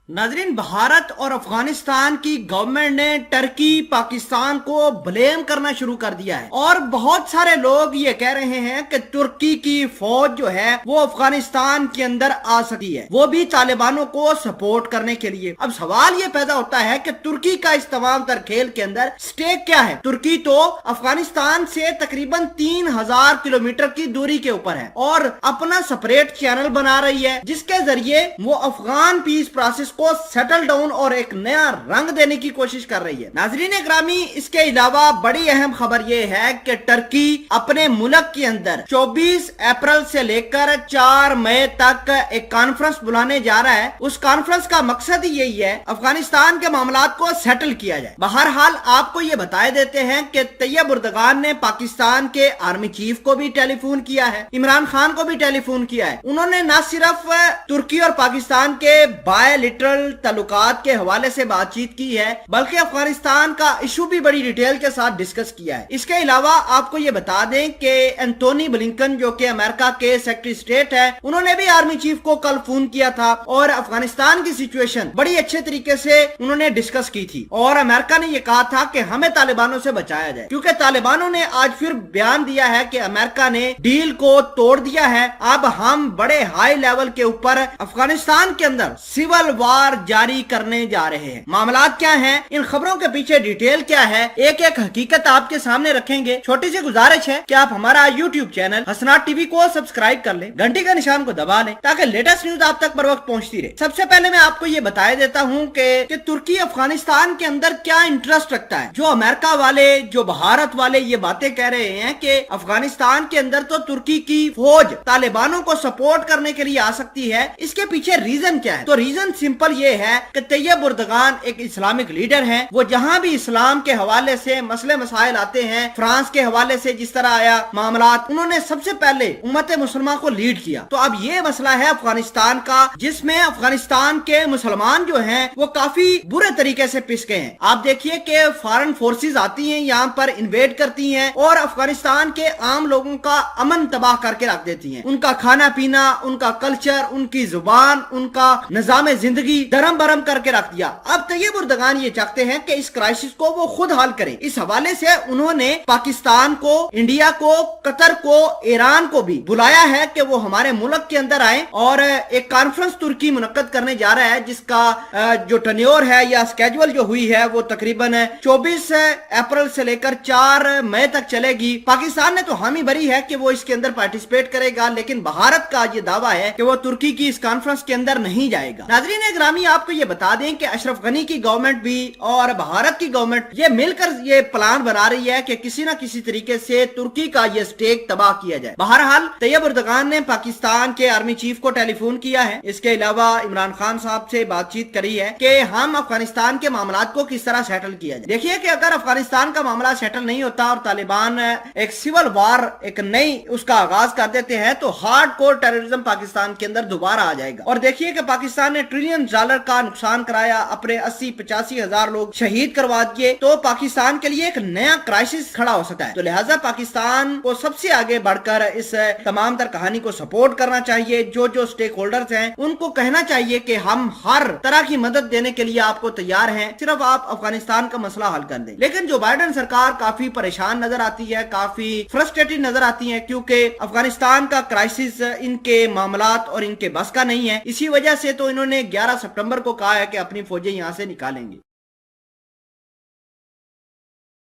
नाजरीन, भारत और अफगानिस्तान की गवर्नमेंट ने टर्की पाकिस्तान को ब्लेम करना शुरू कर दिया है और बहुत सारे लोग ये कह रहे हैं कि तुर्की की फौज जो है वो अफगानिस्तान के अंदर आ सकती है, वो भी तालिबानों को सपोर्ट करने के लिए। अब सवाल ये पैदा होता है कि तुर्की का इस तमाम तर खेल के अंदर स्टेक क्या है। तुर्की तो अफगानिस्तान से तकरीबन 3000 किलोमीटर की दूरी के ऊपर है और अपना सेपरेट चैनल बना रही है, जिसके जरिए वो अफगान पीस प्रोसेस को सेटल डाउन और एक नया रंग देने की कोशिश कर रही है। नाजरीन ग्रामी, इसके अलावा बड़ी अहम खबर यह है कि टर्की अपने मुल्क के अंदर 24 अप्रैल से लेकर 4 मई तक एक कॉन्फ्रेंस बुलाने जा रहा है। उस कॉन्फ्रेंस का मकसद ही यही है अफगानिस्तान के मामलात को सेटल किया जाए। बहरहाल आपको ये बता देते हैं कि तैयब उर्दगान ने पाकिस्तान के आर्मी चीफ को भी टेलीफोन किया है, इमरान खान को भी टेलीफोन किया है। उन्होंने न सिर्फ तुर्की और पाकिस्तान के बायलिटरल ताल्लुकात के हवाले से बातचीत की है, बल्कि अफगानिस्तान का इशू भी बड़ी डिटेल के साथ डिस्कस किया है। इसके अलावा आपको ये बता दें कि एंटोनी ब्लिंकन जो कि अमेरिका के सेक्रेटरी स्टेट है, उन्होंने भी आर्मी चीफ को कल फोन किया था और अफगानिस्तान की सिचुएशन बड़ी अच्छे तरीके से उन्होंने डिस्कस की थी। और अमेरिका ने यह कहा था कि हमें तालिबानों से बचाया जाए, क्योंकि तालिबानों ने आज फिर बयान दिया है कि अमेरिका ने डील को तोड़ दिया है। अब हम बड़े हाई लेवल के ऊपर अफगानिस्तान के अंदर सिविल वार जारी करने जा रहे हैं। मामलात क्या हैं, इन खबरों के पीछे डिटेल क्या है, एक एक हकीकत आपके सामने रखेंगे। छोटी सी गुजारिश है कि आप हमारा यूट्यूब चैनल हसनाट टीवी को सब्सक्राइब कर लें, घंटी का निशान को दबा लें, ताकि लेटेस्ट न्यूज आप तक बर वक्त पहुंचती रहे। सबसे पहले मैं आपको ये बता देता हूँ कि तुर्की अफगानिस्तान के अंदर क्या इंटरेस्ट रखता है। जो अमेरिका वाले, जो भारत वाले ये बातें कह रहे हैं कि अफगानिस्तान के अंदर तो तुर्की की फौज तालिबानों को सपोर्ट करने के लिए आ सकती है, इसके पीछे रीजन क्या है? तो रीजन सिंपल ये है कि तैयब उर्दगान एक इस्लामिक लीडर हैं। वो जहां भी इस्लाम के हवाले से मसले मसाइल आते हैं, फ्रांस के हवाले से जिस तरह आया मामलात, उन्होंने सबसे पहले उम्मत मुसलमान को लीड किया। तो अब ये मसला है अफगानिस्तान का, जिसमें अफगानिस्तान के मुसलमान जो हैं वो काफी बुरे तरीके से पिस गए हैं। आप देखिए कि फॉरेन फोर्सेस आती हैं, यहाँ पर इन्वेड करती हैं और अफगानिस्तान के आम लोगों का अमन तबाह करके रख देती हैं। उनका खाना पीना, उनका कल्चर, उनकी जुबान, उनका निजाम जिंदगी दरम बरम करके रख दिया। अब तैयब उर्दगान ये चाहते हैं कि इस क्राइसिस को वो खुद हल करें। इस हवाले से उन्होंने पाकिस्तान को, इंडिया को, कतर को, ईरान को भी बुलाया है कि वो हमारे मुल्क के अंदर आए और एक कॉन्फ्रेंस तुर्की मुनक्कद करने जा रहा है, जिसका जो टन्योर है या स्केड्यूल जो हुई है वो तकरीबन 24 अप्रैल से लेकर 4 मई तक चलेगी। पाकिस्तान ने तो हामी भरी है कि वो इसके अंदर पार्टिसिपेट करेगा, लेकिन भारत का ये दावा है कि वो तुर्की की इस कॉन्फ्रेंस के अंदर नहीं जाएगा। नाजरीन ग्रामी, आपको ये बता दें कि अशरफ गनी की गवर्नमेंट भी और भारत की गवर्नमेंट ये मिलकर ये प्लान बना रही है कि किसी न किसी तरीके से तुर्की का ये स्टेक तबाह किया जाए। बहरहाल तैयब उर्दगान ने पाकिस्तान के आर्मी चीफ को टेलीफोन किया है। इसके अलावा इमरान खान साहब से बातचीत करी है कि हम अफगानिस्तान के मामलात को किस तरह सेटल किया जाए। देखिए कि अगर अफगानिस्तान का मामला सेटल नहीं होता और तालिबान एक सिविल वार, एक नई उसका आगाज कर देते हैं, तो हार्ड कोर टेररिज्म पाकिस्तान के अंदर दोबारा आ जाएगा। और देखिए कि पाकिस्तान ने ट्रिलियन डॉलर का नुकसान कराया, अपने 80-85 हजार लोग शहीद करवा दिए, तो पाकिस्तान के लिए एक नया क्राइसिस खड़ा हो सकता है। तो लिहाजा पाकिस्तान को सबसे आगे बढ़कर इस तमाम तर कहानी को सपोर्ट करना चाहिए। जो स्टेक होल्डर्स हैं उनको कहना चाहिए कि हम हर तरह की मदद देने के लिए आपको तैयार हैं, सिर्फ आप अफगानिस्तान का मसला हल कर दें। लेकिन जो बाइडेन सरकार काफी परेशान नजर आती है, काफी फ्रस्ट्रेटेड नजर आती है, क्योंकि अफगानिस्तान का क्राइसिस इनके मामलात और इनके बस का नहीं है। इसी वजह से तो इन्होंने 11 सितंबर को कहा है कि अपनी फौजें यहां से निकालेंगे।